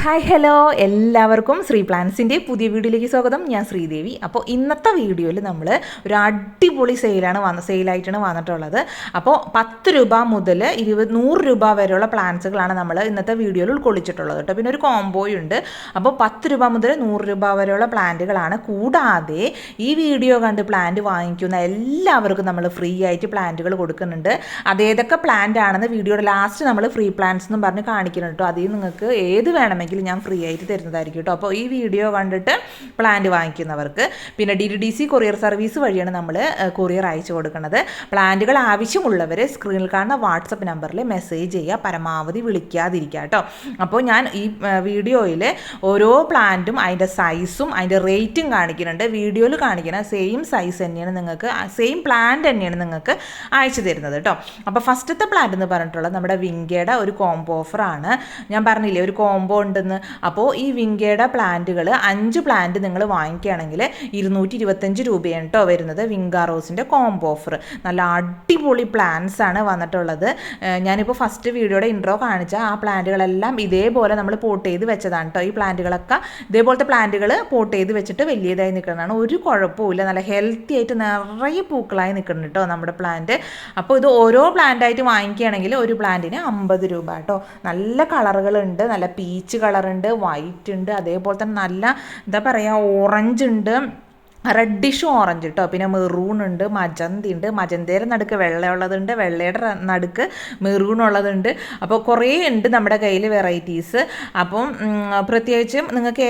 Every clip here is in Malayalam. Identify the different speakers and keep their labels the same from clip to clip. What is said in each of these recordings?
Speaker 1: ഹായ് ഹലോ എല്ലാവർക്കും ശ്രീ പ്ലാൻസിൻ്റെ പുതിയ വീഡിയോയിലേക്ക് സ്വാഗതം. ഞാൻ ശ്രീദേവി. അപ്പോൾ ഇന്നത്തെ വീഡിയോയിൽ നമ്മൾ ഒരു അടിപൊളി സെയിലായിട്ടാണ് വന്നിട്ടുള്ളത്. അപ്പോൾ 10 രൂപ മുതൽ 100 രൂപ വരെയുള്ള പ്ലാൻസുകളാണ് നമ്മൾ ഇന്നത്തെ വീഡിയോയിൽ ഉൾക്കൊള്ളിച്ചിട്ടുള്ളത് കേട്ടോ. പിന്നെ ഒരു കോംബോയുണ്ട്. അപ്പോൾ 10 രൂപ മുതൽ 100 രൂപ വരെയുള്ള പ്ലാന്റുകളാണ്. കൂടാതെ ഈ വീഡിയോ കണ്ട് പ്ലാന്റ് വാങ്ങിക്കുന്ന എല്ലാവർക്കും നമ്മൾ ഫ്രീ ആയിട്ട് പ്ലാന്റുകൾ കൊടുക്കുന്നുണ്ട്. അതേതൊക്കെ പ്ലാന്റ് ആണെന്ന് വീഡിയോയുടെ ലാസ്റ്റ് നമ്മൾ ഫ്രീ പ്ലാന്റ്സ് എന്നും പറഞ്ഞ് കാണിക്കുന്നുണ്ട് കേട്ടോ. അതിൽ നിങ്ങൾക്ക് ഏത് വേണമെങ്കിൽ ഞാൻ ഫ്രീ ആയിട്ട് തരുന്നതായിരിക്കും കേട്ടോ. അപ്പോൾ ഈ വീഡിയോ കണ്ടിട്ട് പ്ലാന്റ് വാങ്ങിക്കുന്നവർക്ക് പിന്നെ DTDC കൊറിയർ സർവീസ് വഴിയാണ് നമ്മൾ കൊറിയർ അയച്ചു കൊടുക്കുന്നത്. പ്ലാന്റുകൾ ആവശ്യമുള്ളവർ സ്ക്രീനിൽ കാണുന്ന വാട്സപ്പ് നമ്പറിൽ മെസ്സേജ് ചെയ്യുക, പരമാവധി വിളിക്കാതിരിക്കുക കേട്ടോ. അപ്പോൾ ഞാൻ ഈ വീഡിയോയിൽ ഓരോ പ്ലാന്റും അതിൻ്റെ സൈസും അതിൻ്റെ റേറ്റും കാണിക്കുന്നുണ്ട്. വീഡിയോയിൽ കാണിക്കുന്ന സെയിം സൈസ് തന്നെയാണ് നിങ്ങൾക്ക്, സെയിം പ്ലാന്റ് തന്നെയാണ് നിങ്ങൾക്ക് അയച്ചു തരുന്നത് കേട്ടോ. അപ്പോൾ ഫസ്റ്റത്തെ പ്ലാന്റ് എന്ന് പറഞ്ഞിട്ടുള്ളത് നമ്മുടെ വിങ്കയുടെ ഒരു കോംബോ ഓഫറാണ്. ഞാൻ പറഞ്ഞില്ലേ ഒരു കോംബോ ഉണ്ടെന്ന്. അപ്പോൾ ഈ വിങ്കയുടെ പ്ലാന്റുകൾ 5 പ്ലാന്റ് നിങ്ങൾ വാങ്ങിക്കുകയാണെങ്കിൽ 225 രൂപയാണ് കേട്ടോ വരുന്നത്. വിങ്ക റോസിൻ്റെ കോംബോ ഓഫർ. നല്ല അടിപൊളി പ്ലാന്റ്സ് ആണ് വന്നിട്ടുള്ളത്. ഞാനിപ്പോൾ ഫസ്റ്റ് വീഡിയോയുടെ ഇൻട്രോ കാണിച്ച ആ പ്ലാന്റുകളെല്ലാം ഇതേപോലെ നമ്മൾ പോട്ട് ചെയ്ത് വെച്ചതാണ് കേട്ടോ. ഈ പ്ലാന്റുകളൊക്കെ ഇതേപോലത്തെ പ്ലാന്റുകൾ പോട്ട് ചെയ്ത് വെച്ചിട്ട് വലിയതായി നിൽക്കുന്നതാണ്. ഒരു കുഴപ്പമില്ല, നല്ല ഹെൽത്തി ആയിട്ട് നിറയെ പൂക്കളായി നിൽക്കുന്നുണ്ട് കേട്ടോ നമ്മുടെ പ്ലാന്റ്. അപ്പോൾ ഇത് ഓരോ പ്ലാന്റായിട്ട് വാങ്ങിക്കുകയാണെങ്കിൽ ഒരു പ്ലാന്റിന് 50 രൂപ കേട്ടോ. നല്ല കളറുകളുണ്ട്, നല്ല പീച്ച് കളറുണ്ട്, വൈറ്റ് ഉണ്ട്, അതേപോലെ തന്നെ നല്ല എന്താ പറയുക ഓറഞ്ച് ഉണ്ട്, റെഡിഷ് ഓറഞ്ച് കേട്ടോ. പിന്നെ മെറൂൺ ഉണ്ട്, മജന്തി ഉണ്ട്, മജന്തയുടെ നടുക്ക് വെള്ളയുള്ളതുണ്ട്, വെള്ളയുടെ നടുക്ക് മെറൂൺ ഉള്ളതുണ്ട്. അപ്പോൾ കുറേ ഉണ്ട് നമ്മുടെ കയ്യിൽ വെറൈറ്റീസ്. അപ്പം പ്രത്യേകിച്ചും നിങ്ങൾക്ക്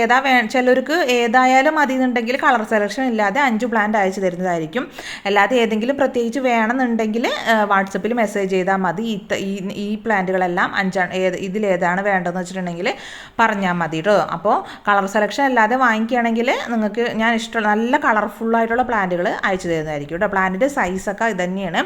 Speaker 1: ചിലർക്ക് ഏതായാലും മതി എന്നുണ്ടെങ്കിൽ കളർ സെലക്ഷൻ ഇല്ലാതെ 5 പ്ലാന്റ് അയച്ചു തരുന്നതായിരിക്കും. അല്ലാതെ ഏതെങ്കിലും പ്രത്യേകിച്ച് വേണമെന്നുണ്ടെങ്കിൽ വാട്സപ്പിൽ മെസ്സേജ് ചെയ്താൽ മതി. ഈ പ്ലാന്റുകളെല്ലാം 5 ഇതിലേതാണ് വേണ്ടതെന്ന് വെച്ചിട്ടുണ്ടെങ്കിൽ പറഞ്ഞാൽ മതി കേട്ടോ. അപ്പോൾ കളർ സെലക്ഷൻ അല്ലാതെ വാങ്ങിക്കുകയാണെങ്കിൽ നിങ്ങൾക്ക് ഞാൻ ഇഷ്ടമുള്ള നല്ല കളർഫുള്ളായിട്ടുള്ള പ്ലാന്റുകൾ അയച്ചു തരുന്നതായിരിക്കും കേട്ടോ. പ്ലാന്റിൻ്റെ സൈസൊക്കെ ഇത് തന്നെയാണ്.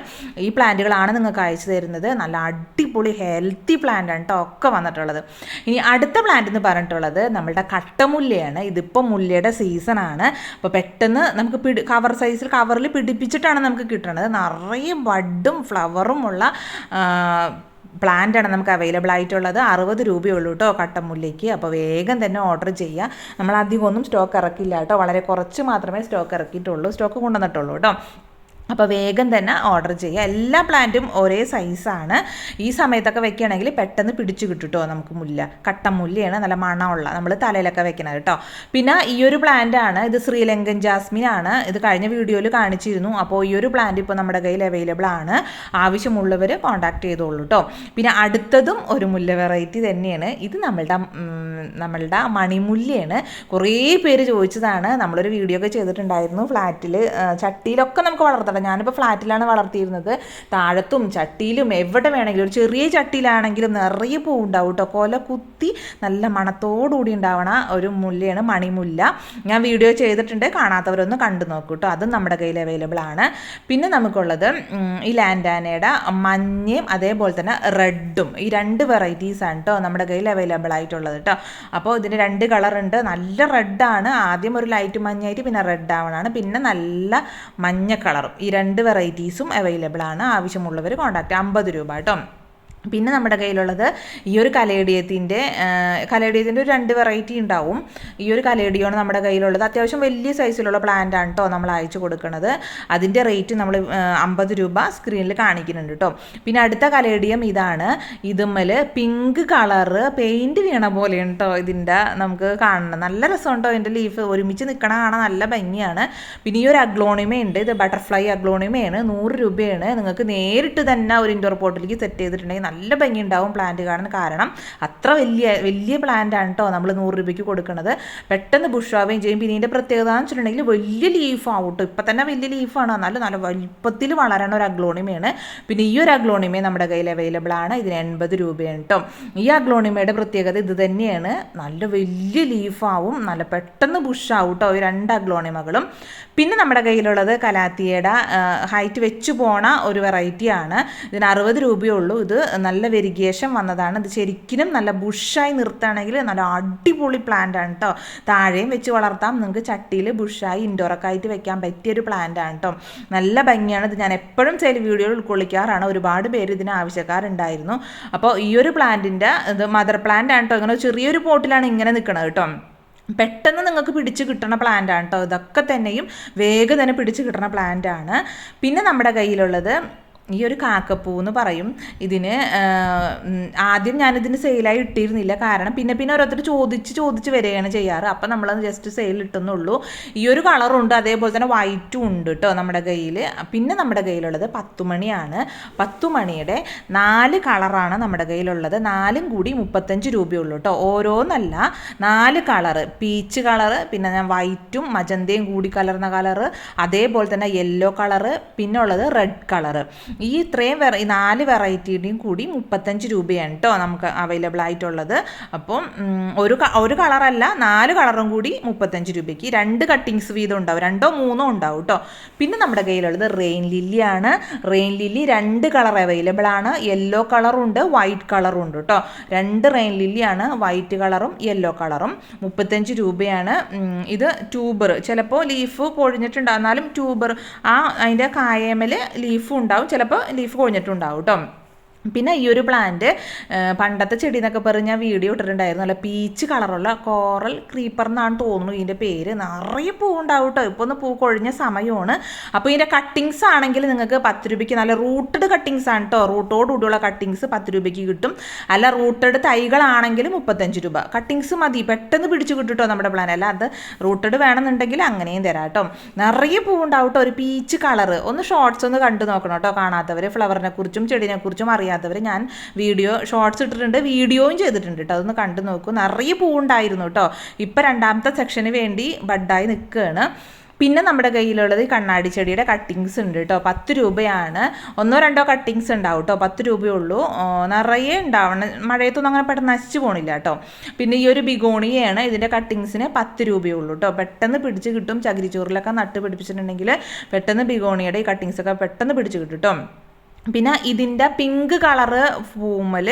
Speaker 1: ഈ പ്ലാന്റുകളാണ് നിങ്ങൾക്ക് അയച്ചു തരുന്നത്. നല്ല അടിപൊളി ഹെൽത്തി പ്ലാന്റ് ആണ് കേട്ടോ ഒക്കെ വന്നിട്ടുള്ളത്. ഇനി അടുത്ത പ്ലാന്റ് എന്ന് പറഞ്ഞിട്ടുള്ളത് നമ്മളുടെ കട്ടമുല്ലയാണ്. ഇതിപ്പോൾ മുല്ലയുടെ സീസണാണ്. അപ്പോൾ പെട്ടെന്ന് നമുക്ക് കവറിൽ പിടിപ്പിച്ചിട്ടാണ് നമുക്ക് കിട്ടുന്നത്. നിറയെ ബഡും ഫ്ലവറും ഉള്ള പ്ലാന്റാണ് നമുക്ക് അവൈലബിൾ ആയിട്ടുള്ളത്. 60 രൂപയുള്ളൂ കേട്ടോ കട്ടമുല്ലയ്ക്ക്. അപ്പോൾ വേഗം തന്നെ ഓർഡർ ചെയ്യുക. നമ്മൾ അധികം ഒന്നും സ്റ്റോക്ക് ഇറക്കില്ല കേട്ടോ. വളരെ കുറച്ച് മാത്രമേ സ്റ്റോക്ക് ഇറക്കിയിട്ടുള്ളൂ, സ്റ്റോക്ക് കൊണ്ടുവന്നിട്ടുള്ളൂ കേട്ടോ. അപ്പോൾ വേഗം തന്നെ ഓർഡർ ചെയ്യുക. എല്ലാ പ്ലാന്റും ഒരേ സൈസാണ്. ഈ സമയത്തൊക്കെ വെക്കുകയാണെങ്കിൽ പെട്ടെന്ന് പിടിച്ചു കിട്ടും കേട്ടോ നമുക്ക് മുല്ല. കട്ടമുല്ലയാണ്, നല്ല മണമുള്ള, നമ്മൾ തലയിലൊക്കെ വെക്കുന്നത് കേട്ടോ. പിന്നെ ഈ ഒരു പ്ലാന്റാണ്, ഇത് ശ്രീലങ്കൻ ജാസ്മിൻ ആണ്. ഇത് കഴിഞ്ഞ വീഡിയോയിൽ കാണിച്ചിരുന്നു. അപ്പോൾ ഈ ഒരു പ്ലാന്റ് ഇപ്പോൾ നമ്മുടെ കയ്യിൽ അവൈലബിൾ ആണ്. ആവശ്യമുള്ളവർ കോൺടാക്ട് ചെയ്തോളൂ കേട്ടോ. പിന്നെ അടുത്തതും ഒരു മുല്ല വെറൈറ്റി തന്നെയാണ്. ഇത് നമ്മളുടെ മണിമുല്ലയാണ്. കുറേ പേര് ചോദിച്ചതാണ്. നമ്മളൊരു വീഡിയോ ഒക്കെ ചെയ്തിട്ടുണ്ടായിരുന്നു. ഫ്ലാറ്റിൽ ചട്ടിയിലൊക്കെ നമുക്ക് വളർത്തണം. ഞാനിപ്പോൾ ഫ്ലാറ്റിലാണ് വളർത്തിയിരുന്നത്. താഴത്തും ചട്ടിയിലും എവിടെ വേണമെങ്കിലും, ഒരു ചെറിയ ചട്ടിയിലാണെങ്കിലും നിറയെ പൂ ഉണ്ടാവും കേട്ടോ. കൊല കുത്തി നല്ല മണത്തോടുകൂടി ഉണ്ടാവണ ഒരു മുല്ലയാണ് മണിമുല്ല. ഞാൻ വീഡിയോ ചെയ്തിട്ടുണ്ട്, കാണാത്തവരൊന്ന് കണ്ടു നോക്കൂ കേട്ടോ. അതും നമ്മുടെ കയ്യിൽ അവൈലബിൾ ആണ്. പിന്നെ നമുക്കുള്ളത് ഈ ലാൻഡാനയുടെ മഞ്ഞയും അതേപോലെ തന്നെ റെഡും, ഈ 2 വെറൈറ്റീസാണ് കേട്ടോ നമ്മുടെ കയ്യിൽ അവൈലബിൾ ആയിട്ടുള്ളത് കേട്ടോ. അപ്പോൾ ഇതിന് 2 കളറുണ്ട്. നല്ല റെഡാണ്, ആദ്യം ഒരു ലൈറ്റ് മഞ്ഞായിട്ട് പിന്നെ റെഡ് ആവണാണ്, പിന്നെ നല്ല മഞ്ഞ കളറും. ഈ 2 വെറൈറ്റീസും അവൈലബിൾ ആണ്. ആവശ്യമുള്ളവർ കോൺടാക്ട് 50 രൂപ കേട്ടോ. പിന്നെ നമ്മുടെ കയ്യിലുള്ളത് ഈ ഒരു കലേഡിയത്തിൻ്റെ ഒരു 2 വെറൈറ്റി ഉണ്ടാവും. ഈ ഒരു കലേഡിയാണ് നമ്മുടെ കയ്യിലുള്ളത്. അത്യാവശ്യം വലിയ സൈസിലുള്ള പ്ലാന്റ് ആണ് കേട്ടോ നമ്മൾ അയച്ചു കൊടുക്കുന്നത്. അതിൻ്റെ റേറ്റ് നമ്മൾ 50 രൂപ സ്ക്രീനിൽ കാണിക്കുന്നുണ്ട് കേട്ടോ. പിന്നെ അടുത്ത കലേഡിയം ഇതാണ്. ഇതുമ്മൽ പിങ്ക് കളറ് പെയിൻറ്റ് വീണ പോലെയാണ് കേട്ടോ ഇതിൻ്റെ നമുക്ക് കാണണം. നല്ല രസമുണ്ടോ ഇതിൻ്റെ ലീഫ് ഒരുമിച്ച് നിൽക്കണ കാണാൻ നല്ല ഭംഗിയാണ്. പിന്നെ ഈ ഒരു അഗ്ലോണിമയുണ്ട്. ഇത് ബട്ടർഫ്ലൈ അഗ്ലോണിമയാണ്. 100 രൂപയാണ്. നിങ്ങൾക്ക് നേരിട്ട് തന്നെ ഒരു ഇൻഡോർ പോട്ടിലേക്ക് സെറ്റ് ചെയ്തിട്ടുണ്ടെങ്കിൽ നല്ല ഭംഗി ഉണ്ടാവും പ്ലാന്റ് കാണാൻ. കാരണം അത്ര വലിയ പ്ലാന്റ് ആണ് കേട്ടോ നമ്മൾ 100 രൂപയ്ക്ക് കൊടുക്കുന്നത്. പെട്ടെന്ന് ബുഷാവുകയും ചെയ്യും. പിന്നെ ഇതിൻ്റെ പ്രത്യേകത എന്ന് വെച്ചിട്ടുണ്ടെങ്കിൽ വലിയ ലീഫാവും കേട്ടോ. ഇപ്പം തന്നെ വലിയ ലീഫാണ്, എന്നാലും നല്ല വലിപ്പത്തിൽ വളരണ ഒരു അഗ്ലോണിമയാണ്. പിന്നെ ഈ ഒരു അഗ്ലോണിമ നമ്മുടെ കയ്യിൽ അവൈലബിൾ ആണ്. ഇതിന് 80 രൂപയാണ് കേട്ടോ. ഈ അഗ്ലോണിമയുടെ പ്രത്യേകത ഇത് തന്നെയാണ്. നല്ല വലിയ ലീഫാവും, നല്ല പെട്ടെന്ന് ബുഷാവും കേട്ടോ ഈ 2 അഗ്ലോണിമകളും. പിന്നെ നമ്മുടെ കയ്യിലുള്ളത് കലാത്തിയയുടെ ഹൈറ്റ് വെച്ച് പോണ ഒരു വെറൈറ്റിയാണ്. ഇതിന് 60 രൂപയുള്ളൂ. ഇത് നല്ല വെരിഗേഷൻ വന്നതാണ്. ഇത് ശരിക്കും നല്ല ബുഷായി നിർത്തുകയാണെങ്കിൽ നല്ല അടിപൊളി പ്ലാന്റ് ആണ് കേട്ടോ. താഴെയും വെച്ച് വളർത്താം, നിങ്ങൾക്ക് ചട്ടിയിൽ ബുഷായി ഇൻഡോറൊക്കെ ആയിട്ട് വെക്കാൻ പറ്റിയൊരു പ്ലാന്റ് ആണ് കേട്ടോ. നല്ല ഭംഗിയാണ്. ഇത് ഞാൻ എപ്പോഴും ചില വീഡിയോയിൽ ഉൾക്കൊള്ളിക്കാറാണ്. ഒരുപാട് പേര് ഇതിന് ആവശ്യക്കാരുണ്ടായിരുന്നു. അപ്പോൾ ഈ ഒരു പ്ലാന്റിൻ്റെ ഇത് മദർ പ്ലാന്റ് ആണ് കേട്ടോ. ഇങ്ങനെ ചെറിയൊരു പോട്ടിലാണ് ഇങ്ങനെ നിൽക്കുന്നത് കേട്ടോ. പെട്ടെന്ന് നിങ്ങൾക്ക് പിടിച്ച് കിട്ടുന്ന പ്ലാന്റ് ആണ് കേട്ടോ. ഇതൊക്കെ തന്നെയും വേഗം തന്നെ പിടിച്ച് കിട്ടുന്ന പ്ലാന്റ് ആണ്. പിന്നെ നമ്മുടെ കയ്യിലുള്ളത് ഈ ഒരു കാക്കപ്പൂ എന്ന് പറയും. ഇതിന് ആദ്യം ഞാനിതിന് സെയിലായി ഇട്ടിരുന്നില്ല, കാരണം പിന്നെ ഓരോരുത്തർ ചോദിച്ച് വരികയാണ് ചെയ്യാറ്. അപ്പം നമ്മളത് ജസ്റ്റ് സെയിൽ ഇട്ടുന്നുള്ളൂ. ഈ ഒരു കളറുണ്ട്, അതേപോലെ തന്നെ വൈറ്റും ഉണ്ട് കേട്ടോ നമ്മുടെ കയ്യിൽ. പിന്നെ നമ്മുടെ കയ്യിലുള്ളത് 10 മണിയാണ്. 10 മണിയുടെ 4 കളറാണ് നമ്മുടെ കയ്യിലുള്ളത്. 4 കൂടി 35 രൂപയുള്ളൂ കേട്ടോ. ഓരോന്നല്ല, 4 കളറ്, പീച്ച് കളറ്, പിന്നെ ഞാൻ വൈറ്റും മജന്തയും കൂടി കലർന്ന കളറ്, അതേപോലെ തന്നെ യെല്ലോ കളറ്, പിന്നെ ഉള്ളത് റെഡ് കളറ്. ഈ ഇത്രയും 4 വെറൈറ്റിയുടെയും കൂടി 35 രൂപയാണ് കേട്ടോ നമുക്ക് അവൈലബിൾ ആയിട്ടുള്ളത്. അപ്പം ഒരു കളറല്ല, 4 കളറും കൂടി 35 രൂപയ്ക്ക്. 2 കട്ടിങ്സ് വീതം ഉണ്ടാവും, 2ഓ 3ഓ ഉണ്ടാവും കേട്ടോ. പിന്നെ നമ്മുടെ കയ്യിലുള്ളത് റെയിൻ ലില്ലിയാണ്. റെയിൻ ലില്ലി 2 കളർ അവൈലബിൾ ആണ്. യെല്ലോ കളറും ഉണ്ട്, വൈറ്റ് കളറും ഉണ്ട് കേട്ടോ. 2 റെയിൻ ലില്ലിയാണ്, വൈറ്റ് കളറും യെല്ലോ കളറും. 35 രൂപയാണ്. ഇത് ട്യൂബർ, ചിലപ്പോൾ ലീഫ് കൊഴിഞ്ഞിട്ടുണ്ടാവും, എന്നാലും ട്യൂബർ അതിൻ്റെ കായമേൽ ലീഫും ഉണ്ടാവും, ചിലപ്പോൾ ലീഫ് കൊഴിഞ്ഞിട്ടുണ്ടാവും കേട്ടോ. പിന്നെ ഈ ഒരു പ്ലാന്റ് പണ്ടത്തെ ചെടി എന്നൊക്കെ പറഞ്ഞ് ഞാൻ വീഡിയോ ഇട്ടിട്ടുണ്ടായിരുന്നു. നല്ല പീച്ച് കളറുള്ള കോറൽ ക്രീപ്പർ എന്നാണ് തോന്നുന്നു ഇതിൻ്റെ പേര്. നിറയെ പൂവുണ്ടാവും കേട്ടോ. ഇപ്പോൾ ഒന്ന് പൂ കൊഴിഞ്ഞ സമയമാണ്. അപ്പോൾ ഇതിൻ്റെ കട്ടിങ്സ് ആണെങ്കിൽ നിങ്ങൾക്ക് 10 രൂപയ്ക്ക് നല്ല റൂട്ടഡ് കട്ടിങ്സ് ആണ് കേട്ടോ. റൂട്ടോട് കൂടിയുള്ള കട്ടിങ്സ് 10 രൂപയ്ക്ക് കിട്ടും. അല്ല റൂട്ടഡ് തൈകളാണെങ്കിൽ 35 രൂപ. കട്ടിങ്സ് മതി, പെട്ടെന്ന് പിടിച്ച് കിട്ടും കേട്ടോ നമ്മുടെ പ്ലാന്റ്. അല്ല അത് റൂട്ടഡ് വേണമെന്നുണ്ടെങ്കിൽ അങ്ങനെയും തരാം കേട്ടോ. നിറയെ പൂവുണ്ടാവും കേട്ടോ. ഒരു പീച്ച് കളറ്. ഒന്ന് ഷോർട്സ് ഒന്ന് കണ്ടു നോക്കണം കേട്ടോ കാണാത്തവർ. ഫ്ലവറിനെ കുറിച്ചും ചെടിനെ കുറിച്ചും അറിയാത്തവർ ഞാൻ വീഡിയോ ഷോർട്സ് ഇട്ടിട്ടുണ്ട്, വീഡിയോയും ചെയ്തിട്ടുണ്ട് കേട്ടോ. അതൊന്ന് കണ്ടു നോക്കൂ. നിറയെ പൂവുണ്ടായിരുന്നു കേട്ടോ. ഇപ്പം 2ാമത്തെ സെക്ഷന് വേണ്ടി ബഡായി നിൽക്കുകയാണ്. പിന്നെ നമ്മുടെ കയ്യിലുള്ളത് കണ്ണാടി ചെടിയുടെ കട്ടിങ്സ് ഉണ്ട് കേട്ടോ. 10 രൂപയാണ്. 1-2 കട്ടിങ്സ് ഉണ്ടാവും കേട്ടോ. 10 രൂപയുള്ളൂ. നിറയെ ഉണ്ടാവണം, മഴയത്തൊന്നും അങ്ങനെ പെട്ടെന്ന് നശിച്ചു പോകണില്ല കേട്ടോ. പിന്നെ ഈ ഒരു ബിഗോണിയാണ്. ഇതിൻ്റെ കട്ടിങ്സിന് 10 രൂപയുള്ളൂ കേട്ടോ. പെട്ടെന്ന് പിടിച്ച് കിട്ടും. ചകിരിച്ചോറിലൊക്കെ നട്ട് പിടിപ്പിച്ചിട്ടുണ്ടെങ്കിൽ പെട്ടെന്ന് ബിഗോണിയുടെ ഈ കട്ടിങ്സൊക്കെ പെട്ടെന്ന് പിടിച്ച് കിട്ടും കേട്ടോ. പിന്നെ ഇതിൻ്റെ പിങ്ക് കളറ് പൂമ്മൽ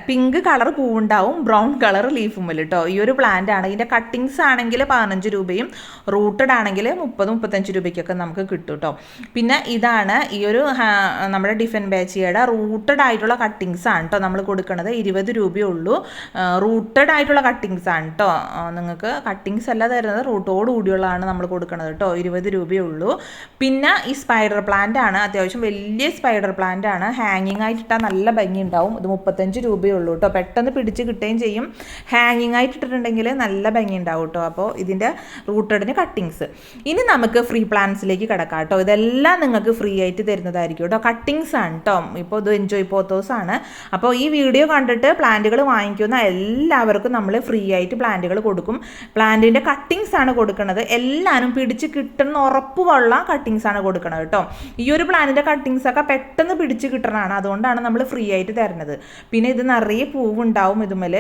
Speaker 1: പിങ്ക് കളർ പൂവുണ്ടാവും, ബ്രൗൺ കളർ ലീഫുമ്മൽ കേട്ടോ. ഈ ഒരു പ്ലാന്റ് ആണ്. ഇതിൻ്റെ കട്ടിങ്സ് ആണെങ്കിൽ 15 രൂപയും റൂട്ടഡ് ആണെങ്കിൽ 30-35 രൂപയ്ക്കൊക്കെ നമുക്ക് കിട്ടും കേട്ടോ. പിന്നെ ഇതാണ് ഈ ഒരു നമ്മുടെ ഡിഫൻ ബാച്ചിയുടെ റൂട്ടഡ് ആയിട്ടുള്ള കട്ടിങ്സ് ആണ് കേട്ടോ നമ്മൾ കൊടുക്കുന്നത്. 20 രൂപയുള്ളൂ. റൂട്ടഡ് ആയിട്ടുള്ള കട്ടിങ്സ് ആണ് കേട്ടോ. നിങ്ങൾക്ക് കട്ടിങ്സ് അല്ല തരുന്നത്, റൂട്ടോട് കൂടിയുള്ളതാണ് നമ്മൾ കൊടുക്കുന്നത് കേട്ടോ. 20 രൂപയുള്ളൂ. പിന്നെ ഈ സ്പൈഡർ പ്ലാന്റ് ആണ്. അത്യാവശ്യം വലിയ സ്പൈഡർ പ്ലാന്റ് ആണ്. ഹാങ്ങിങ് ആയിട്ടിട്ടാൽ നല്ല ഭംഗി ഉണ്ടാവും. ഇത് 35 രൂപയുള്ളൂ കേട്ടോ. പെട്ടെന്ന് പിടിച്ച് കിട്ടുകയും ചെയ്യും. ഹാങ്ങിങ് ആയിട്ടിട്ടുണ്ടെങ്കിൽ നല്ല ഭംഗി ഉണ്ടാവും കേട്ടോ. അപ്പോൾ ഇതിൻ്റെ റൂട്ടഡിന് കട്ടിങ്സ്. ഇനി നമുക്ക് ഫ്രീ പ്ലാന്റ്സിലേക്ക് കിടക്കാം കേട്ടോ. ഇതെല്ലാം നിങ്ങൾക്ക് ഫ്രീ ആയിട്ട് തരുന്നതായിരിക്കും കേട്ടോ. കട്ടിങ്സ് ആണ് കേട്ടോ. ഇപ്പോൾ ഇത് എൻജോയ് പോത്തോസ് ആണ്. അപ്പോൾ ഈ വീഡിയോ കണ്ടിട്ട് പ്ലാന്റുകൾ വാങ്ങിക്കുന്ന എല്ലാവർക്കും നമ്മൾ ഫ്രീ ആയിട്ട് പ്ലാന്റുകൾ കൊടുക്കും. പ്ലാന്റിൻ്റെ കട്ടിങ്സ് ആണ് കൊടുക്കുന്നത്. എല്ലാവരും പിടിച്ച് കിട്ടുന്ന ഉറപ്പുള്ള കട്ടിങ്സ് ആണ് കൊടുക്കുന്നത് കേട്ടോ. ഈ ഒരു പ്ലാന്റിൻ്റെ കട്ടിങ്സൊക്കെ പെട്ടെന്ന് പിടിച്ച് കിട്ടണതാണ്. അതുകൊണ്ടാണ് നമ്മൾ ഫ്രീ ആയിട്ട് തരുന്നത്. പിന്നെ ഇത് നിറയെ പൂവുണ്ടാവും ഇതുമേൽ.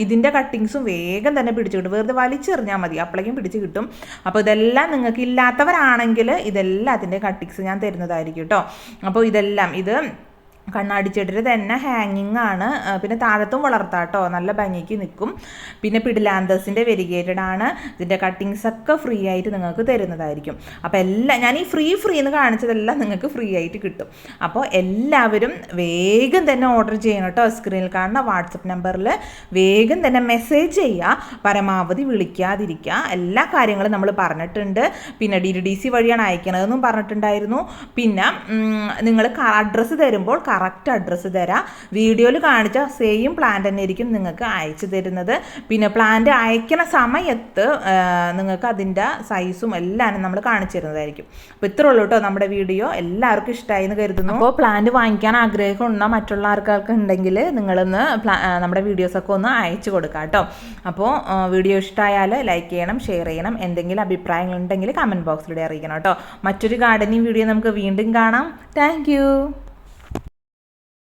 Speaker 1: ഇതിൻ്റെ കട്ടിങ്സും വേഗം തന്നെ പിടിച്ച് കിട്ടും. വെറുതെ വലിച്ചെറിഞ്ഞാൽ മതി, അപ്പോഴേക്കും പിടിച്ച് കിട്ടും. അപ്പോൾ ഇതെല്ലാം നിങ്ങൾക്ക് ഇല്ലാത്തവരാണെങ്കിൽ ഇതെല്ലാത്തിൻ്റെ കട്ടിങ്സ് ഞാൻ തരുന്നതായിരിക്കും കേട്ടോ. അപ്പോൾ ഇതെല്ലാം ഇത് കണ്ണാടിച്ചെടിയുടെ തന്നെ ഹാങ്ങിങ് ആണ്. പിന്നെ താഴത്തും വളർത്താം കേട്ടോ. നല്ല ഭംഗിക്ക് നിൽക്കും. പിന്നെ പിഡിലാന്തസിൻ്റെ വെരിഗേറ്റഡ് ആണ്. ഇതിൻ്റെ കട്ടിങ്സൊക്കെ ഫ്രീ ആയിട്ട് നിങ്ങൾക്ക് തരുന്നതായിരിക്കും. അപ്പോൾ എല്ലാം ഞാൻ ഈ ഫ്രീ എന്ന് കാണിച്ചതെല്ലാം നിങ്ങൾക്ക് ഫ്രീ ആയിട്ട് കിട്ടും. അപ്പോൾ എല്ലാവരും വേഗം തന്നെ ഓർഡർ ചെയ്യണം കേട്ടോ. സ്ക്രീനിൽ കാണുന്ന വാട്സപ്പ് നമ്പറിൽ വേഗം തന്നെ മെസ്സേജ് ചെയ്യുക. പരമാവധി വിളിക്കാതിരിക്കുക. എല്ലാ കാര്യങ്ങളും നമ്മൾ പറഞ്ഞിട്ടുണ്ട്. പിന്നെ DDDC വഴിയാണ് അയക്കണതെന്നും പറഞ്ഞിട്ടുണ്ടായിരുന്നു. പിന്നെ നിങ്ങൾ അഡ്രസ്സ് തരുമ്പോൾ കറക്റ്റ് അഡ്രസ്സ് തരാം. വീഡിയോയിൽ കാണിച്ച സെയിം പ്ലാന്റ് തന്നെ ആയിരിക്കും നിങ്ങൾക്ക് അയച്ചു തരുന്നത്. പിന്നെ പ്ലാന്റ് അയക്കണ സമയത്ത് നിങ്ങൾക്ക് അതിൻ്റെ സൈസും എല്ലാം നമ്മൾ കാണിച്ചു തരുന്നതായിരിക്കും. അപ്പോൾ ഇത്രേ ഉള്ളൂ കേട്ടോ നമ്മുടെ വീഡിയോ. എല്ലാവർക്കും ഇഷ്ടമായി എന്ന് കരുതുന്നു. അപ്പോൾ പ്ലാന്റ് വാങ്ങിക്കാൻ ആഗ്രഹമുള്ള മറ്റുള്ള ആൾക്കാർക്ക് ഉണ്ടെങ്കിൽ നിങ്ങളൊന്ന് നമ്മുടെ വീഡിയോസൊക്കെ ഒന്ന് അയച്ചു കൊടുക്കാം കേട്ടോ. അപ്പോൾ വീഡിയോ ഇഷ്ടമായാൽ ലൈക്ക് ചെയ്യണം, ഷെയർ ചെയ്യണം. എന്തെങ്കിലും അഭിപ്രായങ്ങളുണ്ടെങ്കിൽ കമൻറ്റ് ബോക്സിലൂടെ അറിയിക്കണം കേട്ടോ. മറ്റൊരു ഗാർഡനിങ് വീഡിയോ നമുക്ക് വീണ്ടും കാണാം. താങ്ക്